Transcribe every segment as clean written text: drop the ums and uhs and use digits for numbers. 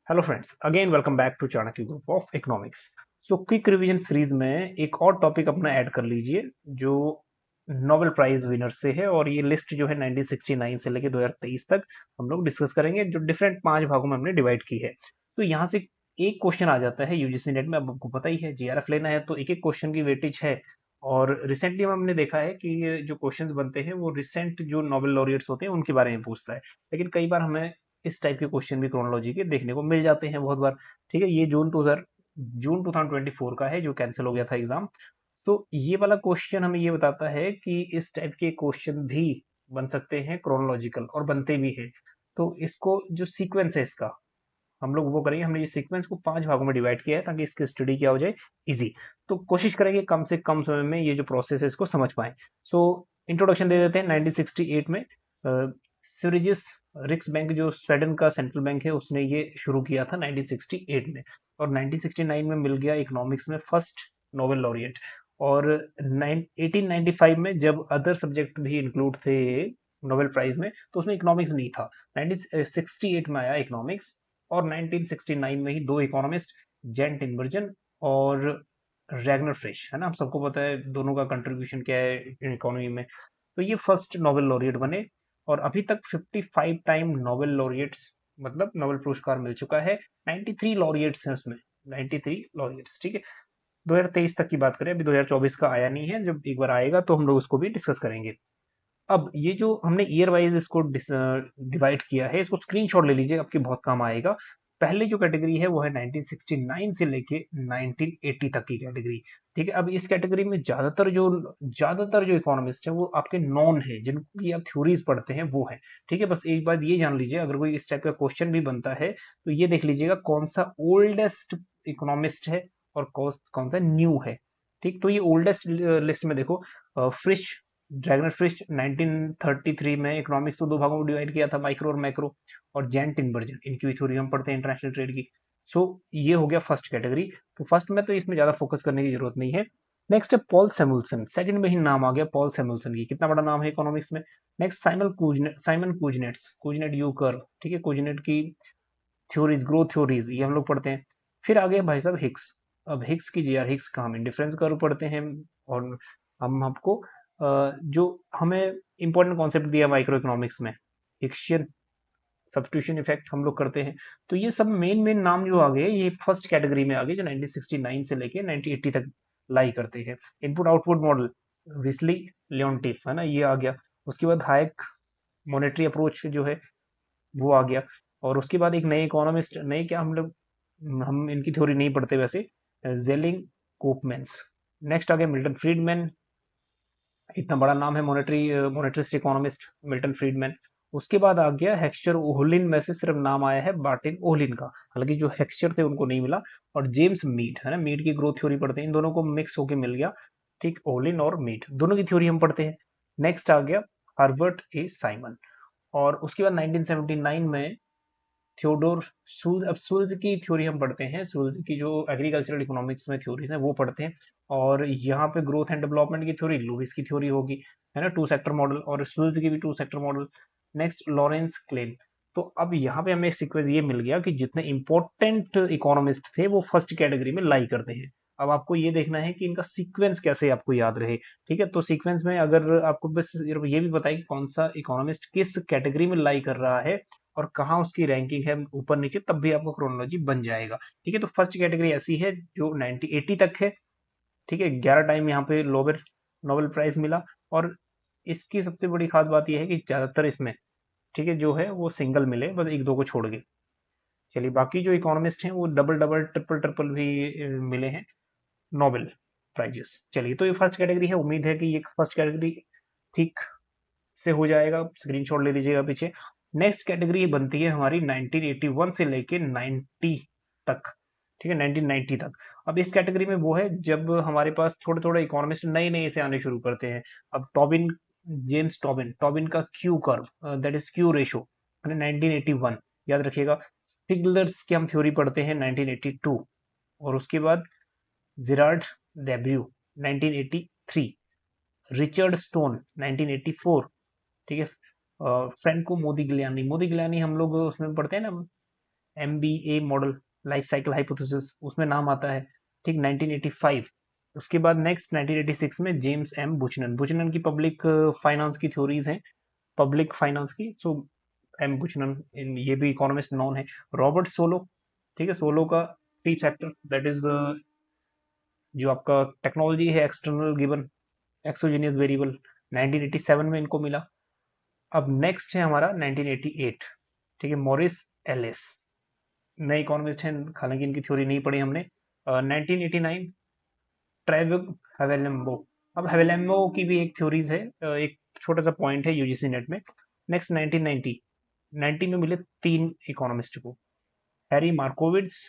Hello friends, again welcome back to Chanakya group of economics. So quick revision series में एक और topic अपना add कर लीजिए जो नोबेल प्राइज विनर से है, और ये लिस्ट जो है 1969 से लेकर 2023 तक हम लोग डिस्कस करेंगे, जो डिफरेंट 5 भागों में हमने डिवाइड की है। तो यहाँ से एक क्वेश्चन आ जाता है यूजीसी नेट में। अब आपको पता ही है, जीआरएफ लेना है तो एक एक क्वेश्चन की वेटेज है। और रिसेंटली हमने देखा है कि ये जो क्वेश्चंस बनते हैं वो रिसेंट जो नोबेल लॉरियट्स होते हैं उनके बारे में पूछता है। लेकिन कई बार हमें इस टाइप के क्वेश्चन भी क्रोनोलॉजी के देखने को मिल जाते हैं बहुत बार। ठीक है, ये जून 2024 का है जो कैंसिल हो गया था एग्जाम। तो ये वाला क्वेश्चन हमें ये बताता है कि इस टाइप के क्वेश्चन भी बन सकते हैं क्रोनोलॉजिकल, और बनते भी हैं। तो इसको जो सीक्वेंस है इसका हम लोग वो करेंगे। हमने ये सीक्वेंस को 5 भागों में डिवाइड किया है ताकि इसकी स्टडी क्या हो जाए, इजी। तो कोशिश करेंगे कम से कम समय में ये जो प्रोसेस है इसको समझ पाए। सो इंट्रोडक्शन दे देते हैं। 1968 में स्वेरिजेस रिक्स बैंक, जो स्वीडन का सेंट्रल बैंक है, उसने ये शुरू किया था 1968 में। और 1969 में मिल गया इकोनॉमिक्स में फर्स्ट नोबेल लॉरिएट। और 1895 में जब अदर सब्जेक्ट भी इंक्लूड थे नोबेल प्राइज में, तो उसमें इकोनॉमिक्स नहीं था। 1968 में आया इकोनॉमिक्स। और 1969 में ही दो इकोनॉमिस्ट, जेन टिम्बरजन और रैगनर फ्रिश, है ना, हम सबको पता है दोनों का कंट्रीब्यूशन क्या है इकोनॉमी में। तो ये फर्स्ट नोबेल लॉरिएट बने। और अभी तक 55 टाइम नोबेल लॉरिएट्स, मतलब नोबेल पुरस्कार मिल चुका है। 93 लॉरिएट्स हैं उसमें, 93 लॉरिएट्स। ठीक है, 2023 तक की बात करें, अभी 2024 का आया नहीं है। जब एक बार आएगा तो हम लोग उसको भी डिस्कस करेंगे। अब ये जो हमने ईयर वाइज इसको डिवाइड किया है, इसको स्क्रीनशॉट ले लीजिए, आपके बहुत काम आएगा। पहले जो कैटेगरी है वो है 1969 से लेके 1980 तक की कैटेगरी। ठीक है, अब इस कैटेगरी में ज्यादातर जो इकोनॉमिस्ट है वो आपके नॉन है, जिनकी आप थ्योरीज पढ़ते हैं वो है। ठीक है, बस एक बात ये जान लीजिए, अगर कोई इस टाइप का क्वेश्चन भी बनता है तो ये देख लीजिएगा कौन सा ओल्डेस्ट इकोनॉमिस्ट है और कौन सा न्यू है। ठीक, तो ये ओल्डेस्ट लिस्ट में देखो, फ्रिश, ड्रैगनर फ्रिश 1933 में इकोनॉमिक्स को 2 भागों में डिवाइड किया था, माइक्रो और मैक्रो। और जैन टिम्बरजन, इनकी थ्योरी हम पढ़ते हैं इंटरनेशनल ट्रेड की। सो ये हो गया फर्स्ट कैटेगरी। तो फर्स्ट में तो इसमें ज्यादा फोकस करने की जरूरत नहीं है। नेक्स्ट है पॉल सैमुअल्सन, सेकंड में ही नाम आ गया पॉल सैमुअल्सन की, कितना बड़ा नाम है इकोनॉमिक्स में। Next Simon Kuznets you curve. ठीक है, कुजनेट की थ्योरीज, ग्रोथ थ्योरीज, ये हम लोग पढ़ते हैं। फिर आ गए भाई साहब हिक्स। अब हिक्स की जीआर हिक्स का हम इंडिफरेंस कर्व पढ़ते हैं। और हम आपको जो हमें इंपॉर्टेंट कॉन्सेप्ट दिया माइक्रो इकोनॉमिक्स में, हिक्सियन सब्स्टिट्यूशन इफेक्ट हम लोग करते हैं। तो ये सब मेन मेन नाम जो आ गए ये फर्स्ट कैटेगरी में आ गए, जो 1969 से लेके 1980 तक लाई करते हैं। इनपुट आउटपुट मॉडल, विस्ली लियोनटिफ, है ना, ये आ गया। उसके बाद हायक मॉनेटरी अप्रोच जो है वो आ गया। और उसके बाद एक नए इकोनॉमिस्ट, नए क्या, हम इनकी थ्योरी नहीं पढ़ते वैसे, जेलिंग कोपमैन्स। नेक्स्ट आ गया मिल्टन फ्रीडमैन, इतना बड़ा नाम है मोनेटरिस्ट इकोनॉमिस्ट मिल्टन फ्रीडमैन। उसके बाद आ गया हेक्सचर ओहलिन, में से सिर्फ नाम आया है मार्टिन ओहलिन का, हालांकि जो हेक्सचर थे उनको नहीं मिला। और जेम्स मीड, है ना, मीड की ग्रोथ थ्योरी पढ़ते हैं, इन दोनों को मिक्स होके मिल गया। ठीक, ओहलिन और मीड दोनों की थ्योरी हम पढ़ते हैं। नेक्स्ट आ गया हर्बर्ट ए साइमन। और उसके बाद 1979 में थियोडोर सुल्ज। अब सुल्ज की थ्योरी हम पढ़ते हैं, सुल्ज की जो एग्रीकल्चरल इकोनॉमिक्स में थ्योरीज हैं वो पढ़ते हैं। और यहाँ पे ग्रोथ एंड डेवलपमेंट की थ्योरी लुइस की थ्योरी होगी, है ना, टू सेक्टर मॉडल, और सुल्ज की भी two sector model. Next Lawrence Klein. तो अब यहाँ पे हमें सीक्वेंस ये मिल गया कि जितने इंपॉर्टेंट इकोनॉमिस्ट थे वो फर्स्ट कैटेगरी में लाई करते हैं। अब आपको ये देखना है कि इनका सीक्वेंस कैसे आपको याद रहे। ठीक है, तो सीक्वेंस में अगर आपको बस ये भी बताए कि कौन सा इकोनॉमिस्ट किस कैटेगरी में लाई कर रहा है और कहाँ उसकी रैंकिंग है ऊपर नीचे, तब भी आपको क्रोनोलॉजी बन जाएगा। ठीक है, तो फर्स्ट कैटेगरी ऐसी है जो 1980 तक है। ठीक है, 11 टाइम यहाँ पे नोबेल नोबेल प्राइज मिला। और इसकी सबसे बड़ी खास बात यह है कि ज्यादातर इसमें, ठीक है, जो है वो सिंगल मिले, बस एक दो को छोड़ के। चलिए, बाकी जो इकोनॉमिस्ट हैं वो डबल डबल ट्रिपल ट्रिपल भी मिले हैं नोबेल प्राइजेस। चलिए, तो ये फर्स्ट कैटेगरी है। उम्मीद है कि ये फर्स्ट कैटेगरी ठीक से हो जाएगा, स्क्रीनशॉट ले लीजिएगा पीछे। नेक्स्ट कैटेगरी बनती है हमारी 1981 से लेके 90 तक। ठीक है, 1990 तक। अब इस कैटेगरी में वो है जब हमारे पास थोड़े थोड़े इकोनॉमिस्ट नए नए से आने शुरू करते हैं। अब टॉबिन, जेम्स टॉबिन, टॉबिन का Q curve, that is Q ratio, 1981 याद रखिएगा। फिगलर्स की हम थ्योरी पढ़ते हैं 1982। और उसके बाद जिरार्ड डेब्यू 1983, रिचर्ड स्टोन 1984। ठीक है, फ्रेंको मोदी गिलियानी, मोदी गिलियानी हम लोग उसमें पढ़ते हैं ना, MBA model, life cycle hypothesis, उसमें नाम आता है। ठीक, 1985। उसके बाद नेक्स्ट 1986 में जेम्स एम बुचनन, बुचनन की पब्लिक फाइनेंस की थ्योरीज हैं, पब्लिक फाइनेंस की। सो एम बुचनन, ये भी इकोनॉमिस्ट नॉन है। रॉबर्ट सोलो, ठीक है, सोलो का थ्री चैप्टर, दैट इज जो आपका टेक्नोलॉजी है, एक्सटर्नल गिवन, एक्सोजीनियस वेरिएबल, 1987 में इनको मिला। अब नेक्स्ट है हमारा 1988, ठीक है, मॉरिस एलिस, नए इकोनॉमिस्ट हैं, हालांकि इनकी थ्योरी नहीं पढ़ी हमने। 1989 ट्रेविग हेवेलेम्बो। अब हेवेलेम्बो की भी एक थ्योरीज है, एक छोटा सा पॉइंट है यूजीसी नेट में। नेक्स्ट 1990, 90 में मिले तीन इकोनॉमिस्ट को, हैरी मार्कोविट्स,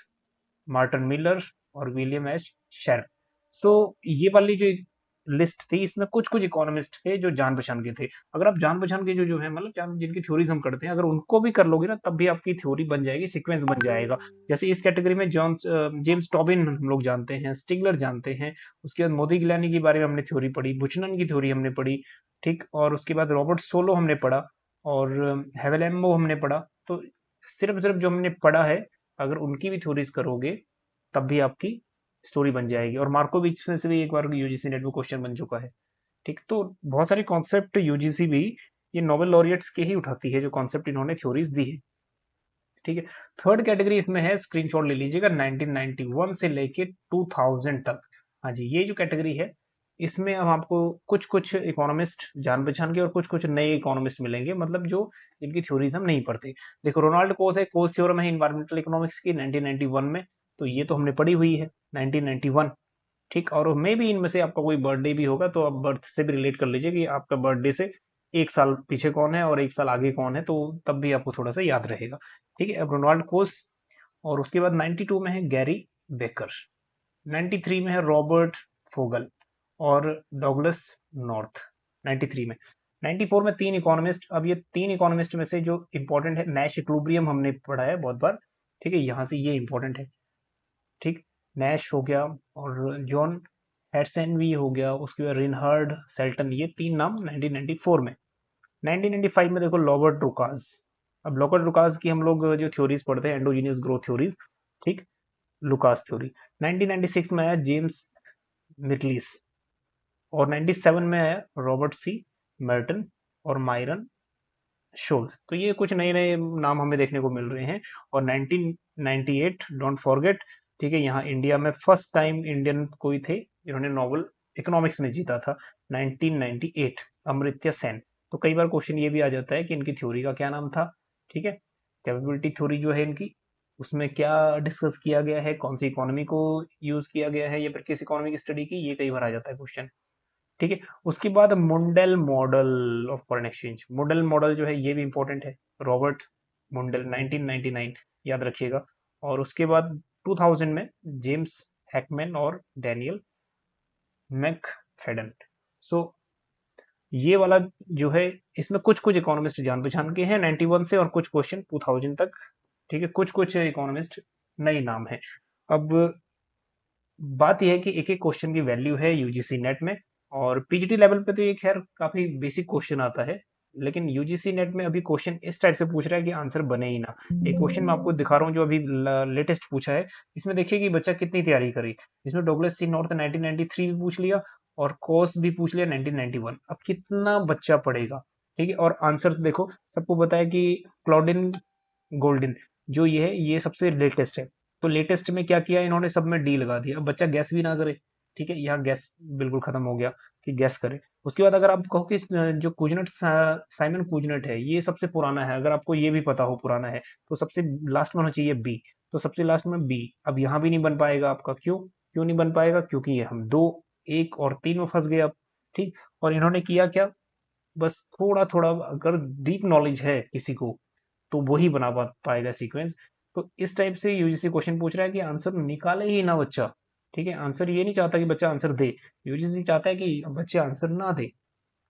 मार्टिन मिलर और विलियम एच शेर। सो ये वाली जो लिस्ट थी, इसमें कुछ कुछ इकोनॉमिस्ट थे जो जान पहचान के थे। अगर आप जान पहचान के जो है, मतलब जिनकी थ्योरीज हम करते हैं, अगर उनको भी कर लोगे ना, तब भी आपकी थ्योरी बन जाएगी, सीक्वेंस बन जाएगा। जैसे इस कैटेगरी में जॉन जेम्स टॉबिन हम लोग जानते हैं, स्टिगलर जानते हैं। उसके बाद मोदी गिलानी के बारे में हमने थ्योरी पढ़ी, बुचनन की थ्योरी हमने पढ़ी, ठीक। और उसके बाद रॉबर्ट सोलो हमने पढ़ा, और हेवेलेम्बो हमने पढ़ा। तो सिर्फ सिर्फ जो हमने पढ़ा है, अगर उनकी भी थ्योरीज करोगे, तब भी आपकी स्टोरी बन जाएगी। और मार्कोविच में से भी एक बार यूजीसी नेट में क्वेश्चन बन चुका है, ठीक। तो बहुत सारे कॉन्सेप्ट यूजीसी भी ये नोबेल लॉरियट्स के ही उठाती है, जो कॉन्सेप्ट इन्होंने थ्योरीज दी है, ठीक है। थर्ड कैटेगरी इसमें है, स्क्रीनशॉट ले लीजिएगा, 1991 से लेके 2000 तक। हाँ जी, ये जो कैटेगरी है, इसमें अब आपको कुछ कुछ इकोनॉमिस्ट जान पहचान के और कुछ कुछ नए इकोनॉमिस्ट मिलेंगे, मतलब जो जिनकी थ्योरीज हम नहीं पढ़ते। देखो, रोनाल्ड कोस है, कोस थ्योरम है इन्वायरमेंटल इकोनॉमिक्स की 1991 में, तो ये तो हमने पढ़ी हुई है 1991, ठीक। और मे भी इनमें से आपका कोई बर्थडे भी होगा, तो आप बर्थ से भी रिलेट कर लीजिए कि आपका बर्थडे से एक साल पीछे कौन है और एक साल आगे कौन है, तो तब भी आपको थोड़ा सा याद रहेगा, ठीक है। अब रोनाल्ड कोस, और उसके बाद 92 में है गैरी बेकर, 93 में है रॉबर्ट फोगल और डॉगलस नॉर्थ, 93 में। 94 में तीन इकोनॉमिस्ट। अब ये तीन इकोनॉमिस्ट में से जो इंपॉर्टेंट है, नैश इक्विलिब्रियम हमने पढ़ा है बहुत बार, ठीक है, यहाँ से ये इंपॉर्टेंट है, ठीक। नैश हो गया, और जॉन हैडसन भी हो गया, उसके बाद रिनहार्ड सेल्टन, ये तीन नाम 1994 में। 1995 में देखो रॉबर्ट लुकास। अब रॉबर्ट लुकास की हम लोग जो थ्योरीज पढ़ते हैं, एंडोजीनियस ग्रोथ थ्योरीज, ठीक, लुकास थ्योरी। 1996 में आया जेम्स मिकलिस, और 97 में आया रॉबर्ट सी मर्टन और मायरन शोल्स। तो ये कुछ नए नए नाम हमें देखने को मिल रहे हैं। और 1998 डोंट फॉरगेट, ठीक है, यहाँ इंडिया में फर्स्ट टाइम इंडियन कोई थे जिन्होंने नोबेल इकोनॉमिक्स में जीता था, 1998, अमर्त्य सेन। तो कई बार क्वेश्चन ये भी आ जाता है कि इनकी थ्योरी का क्या नाम था, ठीक है। कैपेबिलिटी थ्योरी जो है इनकी, उसमें क्या डिस्कस किया गया है, कौन सी इकोनॉमी को यूज किया गया है, या फिर किस इकोनॉमी की स्टडी की, ये कई बार आ जाता है क्वेश्चन, ठीक है। उसके बाद Mundell model of foreign exchange, Mundell model जो है ये भी इंपॉर्टेंट है, रॉबर्ट मुंडेल, 1999, याद रखिएगा। और उसके बाद 2000 में जेम्स हैकमैन और डैनियल मैकफेडन। सो ये वाला जो है, इसमें कुछ कुछ इकोनॉमिस्ट जान पहचान के हैं 91 से, और कुछ क्वेश्चन 2000 तक, ठीक है। कुछ कुछ इकोनॉमिस्ट नए नाम है। अब बात यह है कि एक एक क्वेश्चन की वैल्यू है यूजीसी नेट में, और पीजीटी लेवल पे तो ये खैर काफी बेसिक क्वेश्चन आता है, लेकिन यूजीसी नेट में अभी क्वेश्चन इस टाइप से पूछ रहा है कि आंसर बने ही ना। एक क्वेश्चन मैं आपको दिखा रहा हूँ जो अभी लेटेस्ट पूछा है, इसमें देखिए कि बच्चा कितनी तैयारी करी। इसमें डॉगलस सी नॉर्थ 1993 भी पूछ लिया, और कोस भी पूछ लिया 1991। अब कितना बच्चा पढ़ेगा, ठीक है। और आंसर्स देखो, सबको बताया कि क्लॉडिन गोल्डन जो ये है, ये सबसे लेटेस्ट है। तो लेटेस्ट में क्या किया इन्होंने, सब में डी लगा दिया। अब बच्चा गैस भी ना करे, ठीक है, यहाँ गैस बिल्कुल खत्म हो गया कि गैस करे। उसके बाद अगर आप कहो कि जो कुजनट साइमन कुजनट है, ये सबसे पुराना है, अगर आपको ये भी पता हो पुराना है, तो सबसे लास्ट में होना चाहिए बी। तो सबसे लास्ट में बी। अब यहाँ भी नहीं बन पाएगा आपका, क्यों क्यों नहीं बन पाएगा, क्योंकि ये हम दो, एक और तीन में फंस गए अब, ठीक। और इन्होंने किया क्या, बस थोड़ा थोड़ा अगर डीप नॉलेज है किसी को, तो वही बना पाएगा सीक्वेंस। तो इस टाइप से यूजीसी क्वेश्चन पूछ रहा है कि आंसर निकाले ही ना बच्चा, ठीक है। आंसर ये नहीं चाहता कि बच्चा आंसर दे, यूजीसी चाहता है कि बच्चे आंसर ना दे,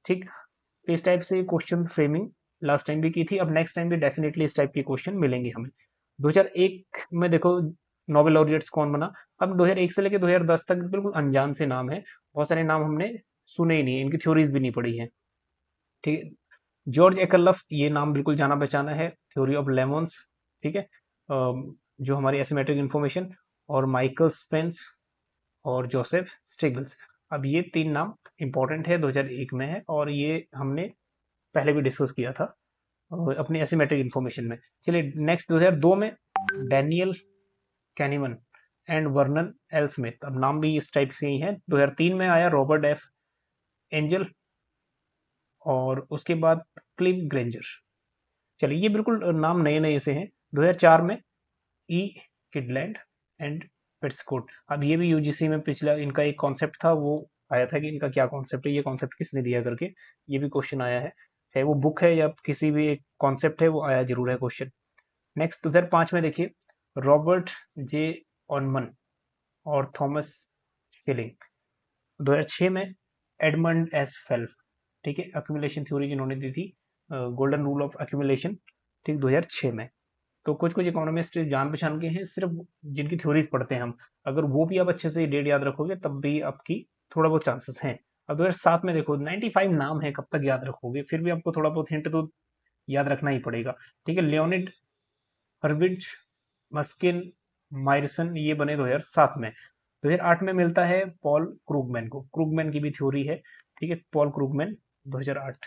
ठीक। तो इस टाइप से क्वेश्चन फ्रेमिंग लास्ट टाइम भी की थी, अब नेक्स्ट टाइम भी डेफिनेटली इस टाइप के क्वेश्चन मिलेंगे हमें। 2001 में देखो नोबेल लॉरियट्स कौन बना। अब 2001 से लेकर 2010 तक बिल्कुल अनजान से नाम है, बहुत सारे नाम हमने सुने ही नहीं, इनकी थ्योरीज भी नहीं पढ़ी है, ठीक है। जॉर्ज एकलफ, ये नाम बिल्कुल जाना पहचाना है, थ्योरी ऑफ लेमन्स, ठीक है। जो हमारी एसिमेट्रिक इंफॉर्मेशन, और माइकल स्पेंस और जोसेफ स्टिग्ल्स। अब ये 3 नाम इंपॉर्टेंट है, 2001 में है, और ये हमने पहले भी डिस्कस किया था अपनी एसिमेट्रिक इंफॉर्मेशन में। चलिए नेक्स्ट 2002 में Daniel Kahneman and Vernon L Smith. अब नाम भी इस टाइप से ही है। 2003 में आया रॉबर्ट एफ एंजल, और उसके बाद क्लिव ग्रेंजर। चलिए ये बिल्कुल नाम नए नए से हैं। 2004 में ई किडलैंड एंड पेट्सकोट। अब ये भी यूजीसी में पिछला इनका एक कॉन्सेप्ट था, वो आया था कि इनका क्या कॉन्सेप्ट है, ये कॉन्सेप्ट किसने दिया करके। ये भी क्वेश्चन आया है, चाहे वो बुक है या किसी भी एक कॉन्सेप्ट है, वो आया जरूर है क्वेश्चन। नेक्स्ट 2005 में देखिए रॉबर्ट जे ऑनमन और थॉमस शिलिंग। 2006 में एडमंड एस फेल्फ, ठीक है, अक्यूमुलेशन थ्योरी जिन्होंने दी थी, गोल्डन रूल ऑफ अक्यूमुलेशन, ठीक, 2006 में। तो कुछ कुछ इकोनॉमिस्ट जान पहचान के हैं, सिर्फ जिनकी थ्योरीज पढ़ते हैं हम, अगर वो भी आप अच्छे से डेट याद रखोगे तब भी आपकी थोड़ा बहुत चांसेस हैं। अब 2007 में देखो 95 नाम है, कब तक याद रखोगे, फिर भी आपको थोड़ा बहुत हिंट तो याद रखना ही पड़ेगा, ठीक है। लियोनिड हर्विज, मस्किन, मायरसन, ये बने 2007 में। 2008 में मिलता है पॉल क्रूगमैन को, क्रूगमैन की भी थ्योरी है, ठीक है, पॉल क्रूगमैन 2008।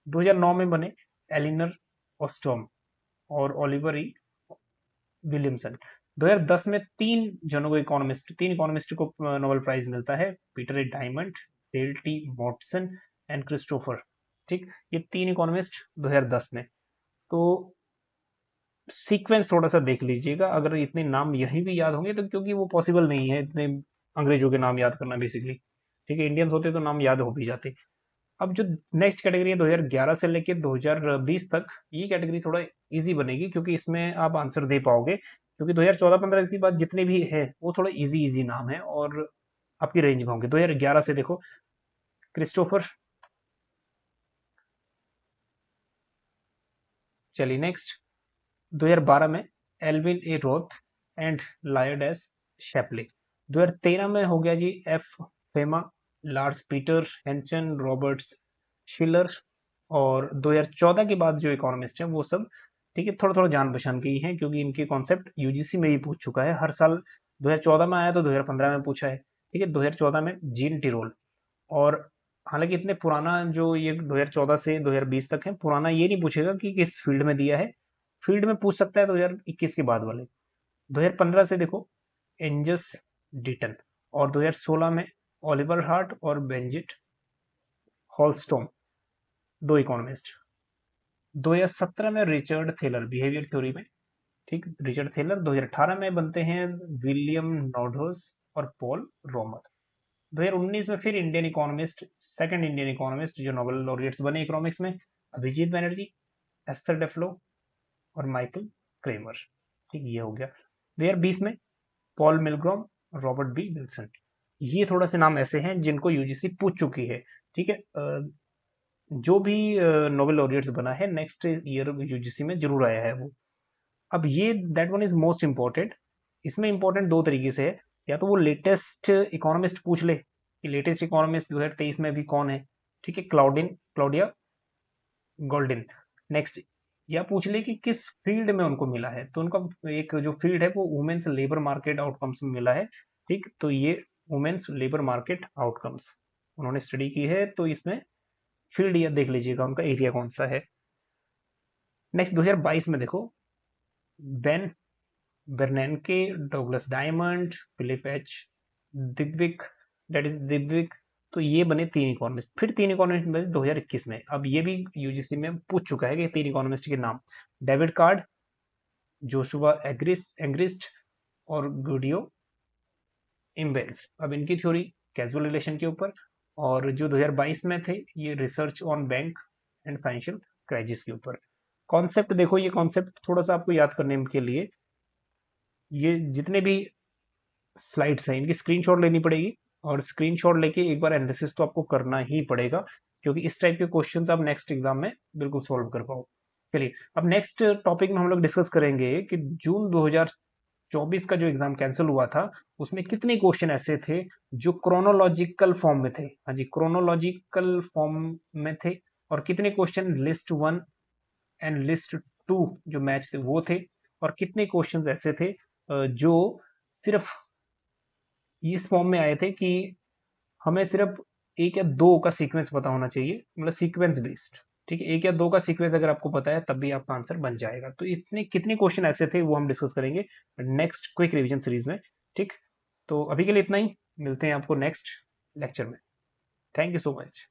2009 में बने एलिनर ऑस्टॉम और ओलिवर ई विलियमसन। 2010 में तीन इकोनॉमिस्ट को नोबेल प्राइज मिलता है, Peter A Diamond, Dale T Mortensen and Christopher, ठीक, ये तीन इकोनॉमिस्ट 2010 में। तो सीक्वेंस थोड़ा सा देख लीजिएगा, अगर इतने नाम यहीं भी याद होंगे तो, क्योंकि वो पॉसिबल नहीं है इतने अंग्रेजों के नाम याद करना बेसिकली, ठीक है, इंडियंस होते तो नाम याद हो भी जाते। अब जो नेक्स्ट कैटेगरी है 2011 से लेके 2020 तक, ये कैटेगरी थोड़ा इजी बनेगी, क्योंकि इसमें आप आंसर दे पाओगे, क्योंकि 2014-15 इसके बाद जितने भी है वो थोड़ा इजी इजी नाम है और आपकी रेंज में होंगे। 2011 से देखो क्रिस्टोफर। चलिए नेक्स्ट 2012 में Alvin A Roth and Lloyd S Shapley. 2013 में हो गया G F Fama, Lars Peter Hansen, Roberts Shiller. और 2014 के बाद जो इकोनॉमिस्ट हैं वो सब, ठीक है, थोड़ा थोड़ा जान पहचान के ही हैं, क्योंकि इनके कॉन्सेप्ट यूजीसी में ही पूछ चुका है हर साल। 2014 में आया तो 2015 में पूछा है, ठीक है। 2014 में जीन टिरोल। और हालांकि इतने पुराना जो ये 2014 से 2020 तक है, पुराना ये नहीं पूछेगा कि किस फील्ड में दिया है, फील्ड में पूछ सकता है 2021 के बाद वाले। 2015 से देखो एंजस डिटन, और 2016 में ओलिवर हार्ट और बेंजिट हॉलस्टोम, दो इकोनॉमिस्ट। 2017 में रिचर्ड थेलर बिहेवियर थ्योरी में, ठीक, रिचर्ड थेलर। 2018 में बनते हैं विलियम नॉर्डहॉस और पॉल रोमर। 2019 में फिर Indian economist, second Indian economist जो नोबेल लॉरिएट्स बने इकोनॉमिक्स में, अभिजीत बनर्जी, एस्थर डेफ्लो और माइकल क्रेमर, ठीक, ये हो गया। 2020 में Paul Milgrom, Robert B Wilson. ये थोड़ा से नाम ऐसे हैं जिनको यूजीसी पूछ चुकी है, ठीक है। जो भी नोबेल लॉरिएट्स बना है नेक्स्ट ईयर यूजीसी में जरूर आया है वो। अब ये that one is most important. इसमें इंपॉर्टेंट दो तरीके से है, या तो वो लेटेस्ट इकोनॉमिस्ट पूछ ले कि लेटेस्ट इकोनॉमिस्ट 2023 में भी कौन है, ठीक है, क्लाउडिया गोल्डिन। नेक्स्ट, या पूछ ले कि किस फील्ड में उनको मिला है, तो उनका एक जो फील्ड है वो वुमेन्स लेबर मार्केट आउटकम्स में मिला है, ठीक, तो ये वुमेन्स लेबर मार्केट आउटकम्स उन्होंने स्टडी की है, तो इसमें फील्ड या देख लीजिएगा उनका एरिया कौन सा है। नेक्स्ट 2022 में देखो Ben Bernanke, Douglas Diamond, Philip H Dybvig, that is Dybvig. तो ये बने तीन इकोनॉमिस्ट। फिर तीन इकोनॉमिस्ट बने 2021 में। अब ये भी यूजीसी में पूछ चुका है कि तीन इकोनॉमिस्ट के नाम, डेविड कार्ड, जोशुआ एग्रिस्ट और गुडियो इम्बेल्स। अब इनकी थ्योरी कैजुअल रिलेशन के ऊपर, और जो 2022 में थे ये research on bank and financial crisis के ऊपर। कॉन्सेप्ट देखो, ये कॉन्सेप्ट थोड़ा सा आपको याद करने के लिए ये जितने भी स्लाइड्स हैं इनकी स्क्रीनशॉट लेनी पड़ेगी, और स्क्रीनशॉट लेके एक बार एनालिसिस तो आपको करना ही पड़ेगा, क्योंकि इस टाइप के क्वेश्चंस आप नेक्स्ट एग्जाम में बिल्कुल सॉल्व कर पाओ। चलिए अब नेक्स्ट टॉपिक में हम लोग डिस्कस करेंगे कि जून 2024 का जो एग्जाम कैंसिल हुआ था उसमें कितने क्वेश्चन ऐसे थे जो क्रोनोलॉजिकल फॉर्म में थे। हाँ जी, क्रोनोलॉजिकल फॉर्म में थे, और कितने क्वेश्चन लिस्ट 1 एंड लिस्ट 2 जो मैच थे वो थे, और कितने क्वेश्चंस ऐसे थे जो सिर्फ इस फॉर्म में आए थे कि हमें सिर्फ एक या दो का सीक्वेंस पता होना चाहिए, मतलब सीक्वेंस बेस्ड। ठीक है, एक या दो का सीक्वेंस अगर आपको पता है तब भी आपका आंसर बन जाएगा। तो इतने कितने क्वेश्चन ऐसे थे वो हम डिस्कस करेंगे नेक्स्ट क्विक रिवीजन सीरीज में। ठीक, तो अभी के लिए इतना ही, मिलते हैं आपको नेक्स्ट लेक्चर में। Thank you so much.